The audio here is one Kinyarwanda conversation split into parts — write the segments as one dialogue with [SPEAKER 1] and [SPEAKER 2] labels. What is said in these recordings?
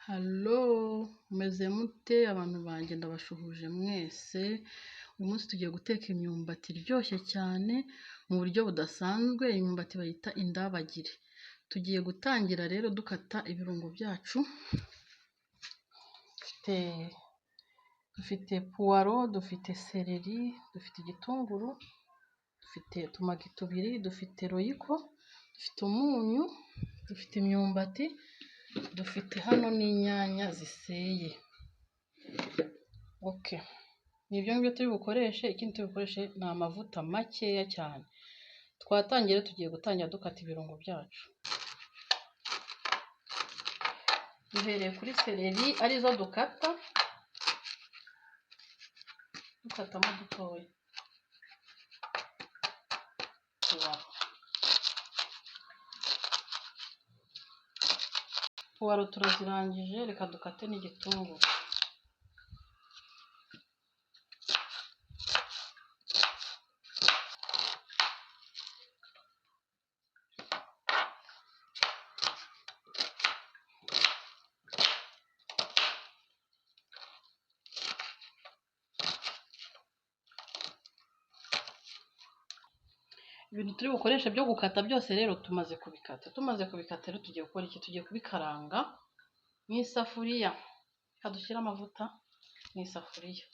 [SPEAKER 1] Halo, meze mute abantu banjye ndabashuhuje mwese. Uyu munsi tugiye guteka imyumbati iryoshye cyane mu buryo budasanzwe. Imyumbati bayita indabagire. Tugiye gutangira rero dukata ibirungo byacu. Dufite puwaro, dufite seleri, dufite igitunguru, dufite utumagi tubiri, dufite royiko, dufite umunyu, dufite imyumbati, dufite hano n'inyanya ziseye. Nibyo ngibyo turi bukoreshe. Ikindi turi bukoreshe ni amavuta makeya cyane. Twatangira tugiye gutangira dukata ibirungo byacu. Duhereye kuri seleri arizo dukatamo dutoya. Puwaro turazirangije, reka dukate n'igitunguru. Ibintu turi bukoreshe byo gukata byose rero tumaze kubikata. Tumaze kubikata rero tugiye gukora iki? Tugiye kubikaranga mu isafuriya. Reka dushyire amavuta mu isafuriya.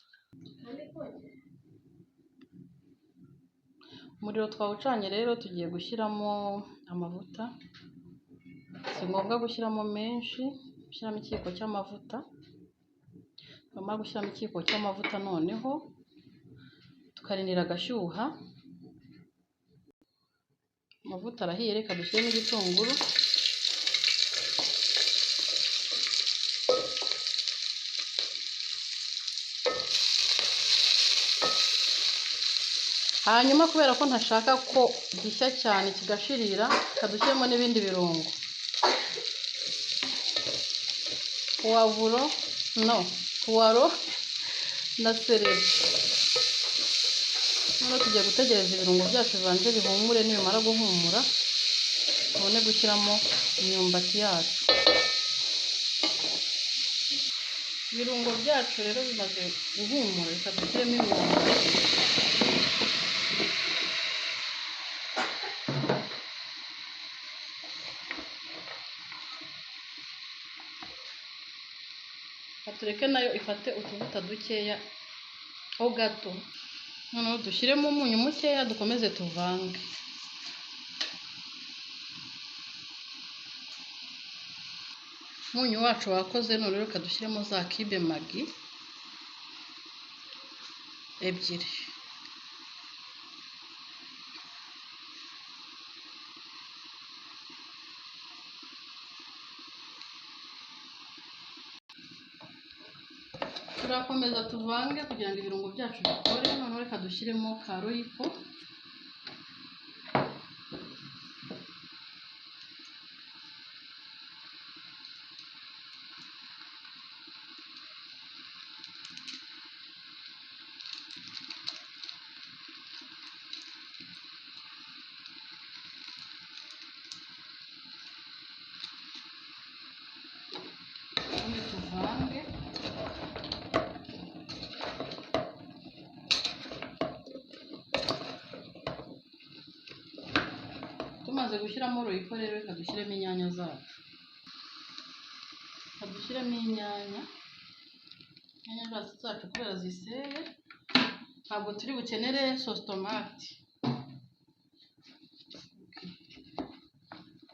[SPEAKER 1] Umuriro twawucanye rero tugiye gushyiramo amavuta. Si ngombwa gushyiramo menshi, gushyiramo ikiyiko cy'amavuta. Twamara gushyiramo ikiyiko cy'amavuta noneho tukarindira agashyuha. Amavuta arahiye, reka dushyiremo igitunguru. Hanyuma kubera ko ntashaka ko gishya cyane kigashirira, reka dushyiremo n'ibindi birungo. Puwaro na seleri. Noneho tugiye gutegereza ibirungo byacu bibanze bihumure. Nibimara guhumura tubone gushyiramo imyumbati yacu. Ibirungo byacu rero bimaze guhumura, reka dushyiremo imyumbati. Tureke nayo ifate utuvuta dukeya ho gato. Noneho dushyiremo umunyu mukeya, dukomeze tuvange. Umunyu wacu wakoze, none reka dushyiremo za kibe magi ebyiri. Turakomeza tuvange kugira ngo ibirungo byacu bikore. Noneho reka dushyiremo ka royiko. Tuvange. Tumaze gushyiramo royiko rero, reka dushyiremo inyanya zacu. Reka dushyiremo inyanya zacu kubera ziseye. Ntabwo turi bukenere sositomati.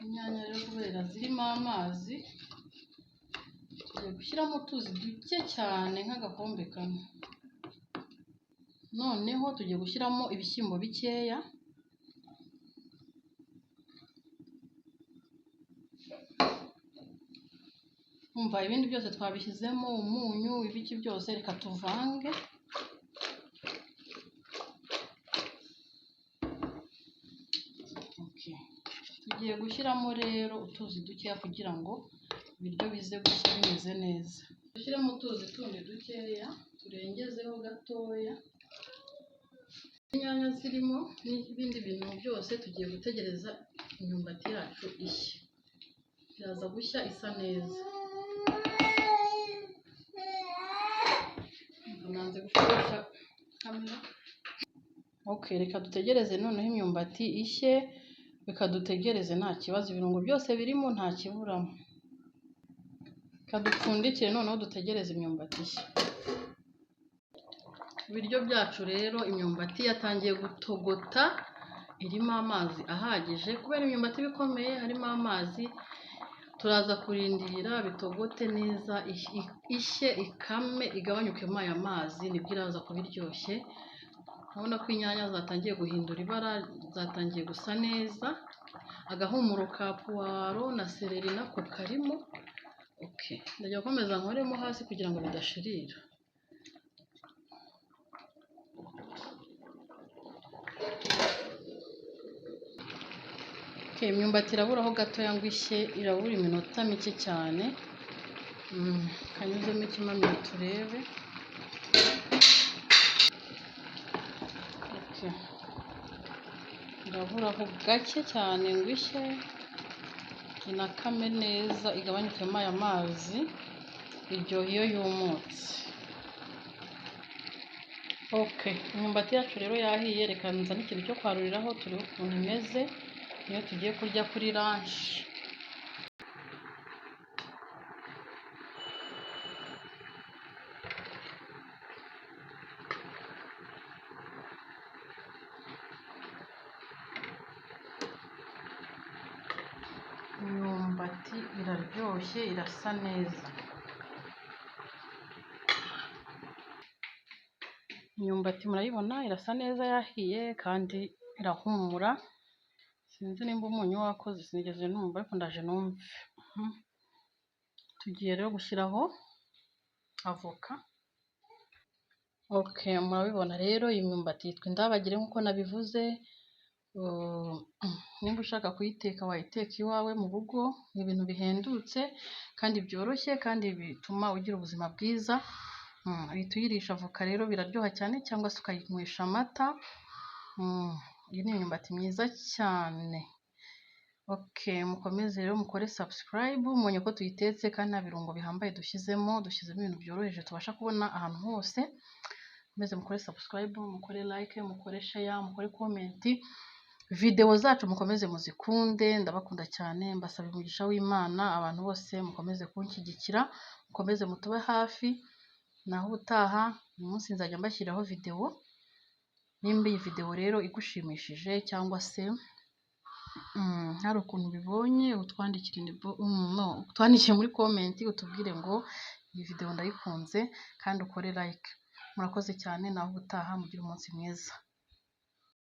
[SPEAKER 1] Inyanya rero kubera zirimo amazi, tugiye gushyiramo utuzi duke cyane nk'agakombe kamwe. Noneho tugiye gushyiramo ibishyimbo bikeya. Umva ibindi byose twabishyizemo, umunyu, ibiki byose, reka tuvange. Tugiye gushyiramo rero utuzi dukeya kugira ngo ibiryo bize gushya bimeze neza. Dushyiremo utuzi tundi dukeya, turengezeho gatoya. Inyanya zirimo n'ibindi bintu byose, tugiye gutegereza imyumbati yacu ishya. Iraza gushya isa neza. yanze gukoresha kamera. Okay, reka dutegereze noneho imyumbati ishye, reka dutegereze nta kibazo, ibirungo byose birimo nta kiburamo. Reka dupfundikire noneho dutegereze imyumbati ishye. Ibiryo byacu rero imyumbati yatangiye gutogota, irimo amazi ahagije, kubera imyumbati bikomeye harimo amazi. Turaza kurindira bitogote neza, ishye ikame igabanyukemo aya mazi, nibwo iraza kuba iryoshye. Urabona ko inyanya zatangiye guhindura ibara, zatangiye gusa neza, agahumuro ka puwaro na seleri nako karimo. Okay, ndajya gukomeza nkoremo hasi kugira ngo bidashirira. Okay, imyumbati iraburaho gatoya ngo ishye, irabura iminota mike cyane. Kanyuzemo ikimamiyo turebe. Okay, iraburaho gake cyane ngo ishye, inakame neza igabanyukemo aya mazi, iryoha iyo yumutse. Okay, imyumbati yacu rero yahiye, reka nzane ikintu cyo kwaruriraho turebe ukuntu imeze iyo tugiye kurya kuri lunch. Imyumbati iraryoshye, irasa neza. Imyumbati murayibona irasa neza, yahiye kandi irahumura. Sinzi nimba umunyu wakoze, sinigeze numva, ariko ndaje numve. Tugiye rero gushyiraho avoka. Okay, murabibona rero iyi myumbati yitwa indabagire nk'uko nabivuze. Nimba ushaka kuyiteka wayiteka iwawe mu rugo, ni ibintu bihendutse kandi byoroshye kandi bituma ugira ubuzima bwiza. Uhita uyirisha avoka rero biraryoha cyane, cyangwa se ukayinywesha amata. Iyi ni imyumbati myiza cyane. Okay, mukomeze rero mukore subscribe, mubonye ko tuyitetse kandi nta birungo bihambaye dushyizemo ibintu byoroheje tubasha kubona ahantu hose. Mukomeze mukore subscribe, mukore like, mukore share, mukore comment. Video zacu mukomeze muzikunde, ndabakunda cyane, mbasaba umugisha w'Imana. Abantu bose mukomeze kunshyigikira, mukomeze mutube hafi. Naho utaha uyu munsi nzajya mbashyiraho video. Nimba iyi video rero igushimishije cyangwa se hari ukuntu bibonye, utwandikire muri comment utubwire ngo iyi video ndayikunze kandi ukore like. Murakoze cyane, naho utaha mugire umunsi mwiza.